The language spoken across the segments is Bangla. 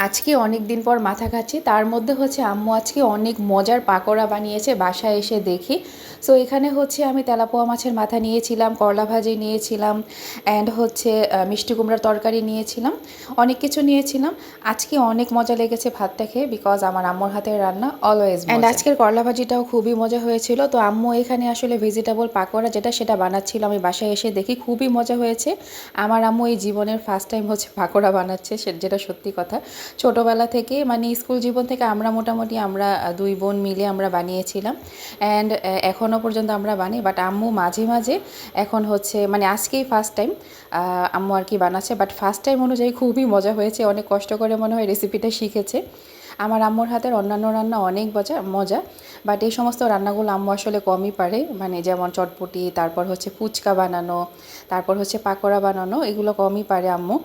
আজকে অনেক দিন পর মাথা খাচ্ছি, তার মধ্যে হচ্ছে আম্মু আজকে অনেক মজার পাকোড়া বানিয়েছে বাসায় এসে দেখি। সো এখানে হচ্ছে আমি তেলাপোয়া মাছের মাথা নিয়েছিলাম, করলা ভাজি নিয়েছিলাম, অ্যান্ড হচ্ছে মিষ্টি কুমড়ার তরকারি নিয়েছিলাম, অনেক কিছু নিয়েছিলাম। আজকে অনেক মজা লেগেছে ভাতটা খেয়ে, বিকজ আমার আম্মুর হাতের রান্না অলওয়েজ। অ্যান্ড আজকের করলা ভাজিটাও খুবই মজা হয়েছিল। তো আম্মু এখানে আসলে ভেজিটেবল পাকোড়া সেটা বানাচ্ছিল, আমি বাসায় এসে দেখি খুবই মজা হয়েছে। আমার আম্মু এই জীবনের ফার্স্ট টাইম হচ্ছে পাকোড়া বানাচ্ছে, যেটা সত্যি কথা। ছোটোবেলা থেকে মানে স্কুল জীবন থেকে আমরা মোটামুটি দুই বোন মিলে আমরা বানিয়েছিলাম, অ্যান্ড এখনও পর্যন্ত আমরা বানাই। বাট আম্মু মাঝে মাঝে এখন হচ্ছে মানে আজকেই ফার্স্ট টাইম আম্মু আর কি বানাচ্ছে। বাট ফার্স্ট টাইম অনুযায়ী খুবই মজা হয়েছে, অনেক কষ্ট করে মনে হয় রেসিপিটা শিখেছে। আমার আম্মুর হাতের অন্যান্য রান্না অনেক মজা, বাট এই সমস্ত রান্নাগুলো আম্মু আসলে কমই পারে, মানে যেমন চটপটি, তারপর হচ্ছে ফুচকা বানানো, তারপর হচ্ছে পাকোড়া বানানো, এগুলো কমই পারে আম্মু।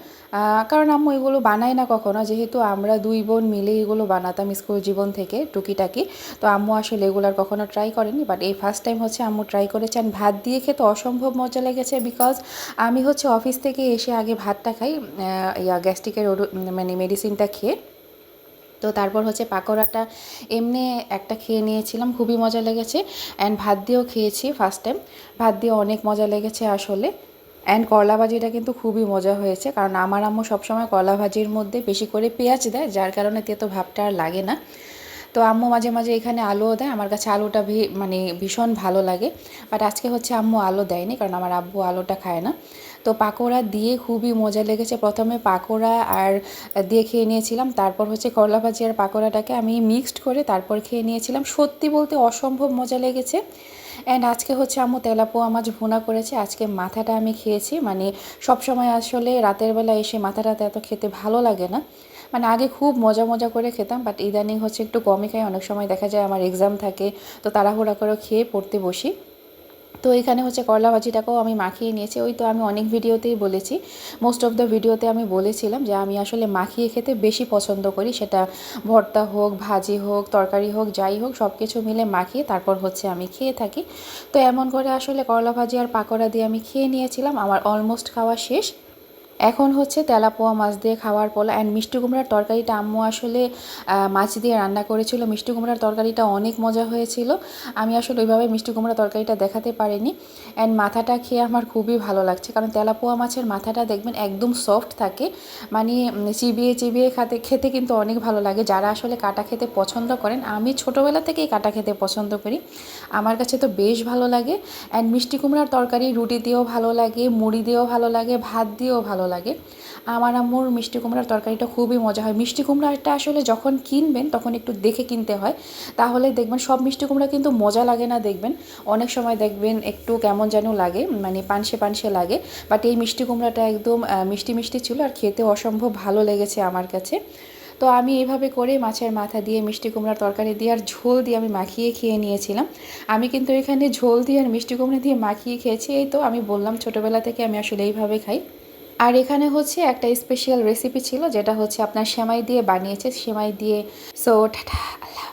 কারণ আম্মু এগুলো বানায় না কখনো, যেহেতু আমরা দুই বোন মিলে এগুলো বানাতাম স্কুল জীবন থেকে টুকিটাকি। তো আম্মু আসলে এগুলো আর কখনো ট্রাই করেনি, বাট এই ফার্স্ট টাইম হচ্ছে আম্মু ট্রাই করেছেন। ভাত দিয়ে খেতে অসম্ভব মজা লেগেছে, বিকজ আমি হচ্ছে অফিস থেকে এসে আগে ভাতটা খাই গ্যাস্ট্রিকের মানে মেডিসিনটা খেয়ে। তো তারপর হচ্ছে পাকোড়াটা এমনি একটা খেয়ে নিয়েছিলাম, খুবই মজা লেগেছে। অ্যান্ড ভাত দিয়েও খেয়েছি ফার্স্ট টাইম, ভাত দিয়ে অনেক মজা লেগেছে আসলে। অ্যান্ড করলা ভাজিটা কিন্তু খুবই মজা হয়েছে, কারণ আমার আম্মু সবসময় করলা ভাজির মধ্যে বেশি করে পেঁয়াজ দেয়, যার কারণে তেতো ভাবটা আর লাগে না। তো আম্মু মাঝে মাঝে এখানে আলুও দেয়, আমার কাছে আলুটা মানে ভীষণ ভালো লাগে। বাট আজকে হচ্ছে আম্মু আলু দেয়নি, কারণ আমার আব্বু আলুটা খায় না। তো পাকোড়া দিয়ে খুবই মজা লেগেছে। প্রথমে পাকোড়া আর দিয়ে খেয়ে নিয়েছিলাম, তারপর হচ্ছে করলা ভাজি আর পাকোড়াটাকে আমি মিক্সড করে তারপর খেয়ে নিয়েছিলাম। সত্যি বলতে অসম্ভব মজা লেগেছে। অ্যান্ড আজকে হচ্ছে আম্মু তেলাপোয়া মাছ ভুনা করেছে, আজকে মাথাটা আমি খেয়েছি। মানে সবসময় আসলে রাতের বেলা এসে মাথাটা এত খেতে ভালো লাগে না, মানে আগে খুব মজা করে খেতাম, বাট ইদানিং হচ্ছে একটু কমই খাই। অনেক সময় দেখা যায় আমার এক্সাম থাকে, তো তাড়াহুড়া করে খেয়ে পড়তে বসি। তো এখানে হচ্ছে করলা ভাজিটাকেও আমি মাখিয়ে নিয়েছি। ওই তো আমি অনেক ভিডিওতেই বলেছি, মোস্ট অফ দ্য ভিডিওতে আমি বলেছিলাম যে আমি আসলে মাখিয়ে খেতে বেশি পছন্দ করি, সেটা ভর্তা হোক, ভাজি হোক, তরকারি হোক, যাই হোক, সব কিছু মিলে মাখিয়ে তারপর হচ্ছে আমি খেয়ে থাকি। তো এমন করে আসলে করলা ভাজি আর পাকোড়া দিয়ে আমি খেয়ে নিয়েছিলাম, আমার অলমোস্ট খাওয়া শেষ। এখন হচ্ছে তেলাপোয়া মাছ দিয়ে খাওয়ার পালা। অ্যান্ড মিষ্টি কুমড়ার তরকারিটা আম্মু আসলে মাছ দিয়ে রান্না করেছিল। মিষ্টি কুমড়ার তরকারিটা অনেক মজা হয়েছিল। আমি আসলে ওইভাবে মিষ্টি কুমড়ার তরকারিটা দেখাতে পারিনি। অ্যান্ড মাথাটা খেয়ে আমার খুবই ভালো লাগছে, কারণ তেলাপোয়া মাছের মাথাটা দেখবেন একদম সফট থাকে, মানে চিবিয়ে চিবিয়ে খেতে কিন্তু অনেক ভালো লাগে। যারা আসলে কাটা খেতে পছন্দ করেন, আমি ছোটোবেলা থেকেই কাটা খেতে পছন্দ করি, আমার কাছে তো বেশ ভালো লাগে। অ্যান্ড মিষ্টি কুমড়ার তরকারি রুটি দিয়েও ভালো লাগে, মুড়ি দিয়েও ভালো লাগে, ভাত দিয়েও ভালো লাগে। আমার আম্মুর মিষ্টি কুমড়ার তরকারিটা খুবই মজা হয়। মিষ্টি কুমড়াটা আসলে যখন কিনবেন তখন একটু দেখে কিনতে হয়, তাহলে দেখবেন সব মিষ্টি কুমড়া কিন্তু মজা লাগে না, দেখবেন অনেক সময় দেখবেন একটু কেমন যেন লাগে, মানে পানসে লাগে। বাট এই মিষ্টি কুমড়াটা একদম মিষ্টি মিষ্টি ছিল, আর খেতে অসম্ভব ভালো লেগেছে আমার কাছে। তো আমি এইভাবে করে মাছের মাথা দিয়ে, মিষ্টি কুমড়ার তরকারি দিয়ে আর ঝোল দিয়ে আমি মাখিয়ে খেয়ে নিয়েছিলাম। আমি কিন্তু এখানে ঝোল দিয়ে আর মিষ্টি কুমড়া দিয়ে মাখিয়ে খেয়েছি। এই তো আমি বললাম ছোটোবেলা থেকে আমি আসলে এইভাবে খাই। আর এখানে হচ্ছে একটা স্পেশাল রেসিপি ছিল, যেটা হচ্ছে আপনার সেমাই দিয়ে বানিয়েছে, সেমাই দিয়ে। সো টাটা, আল্লাহ।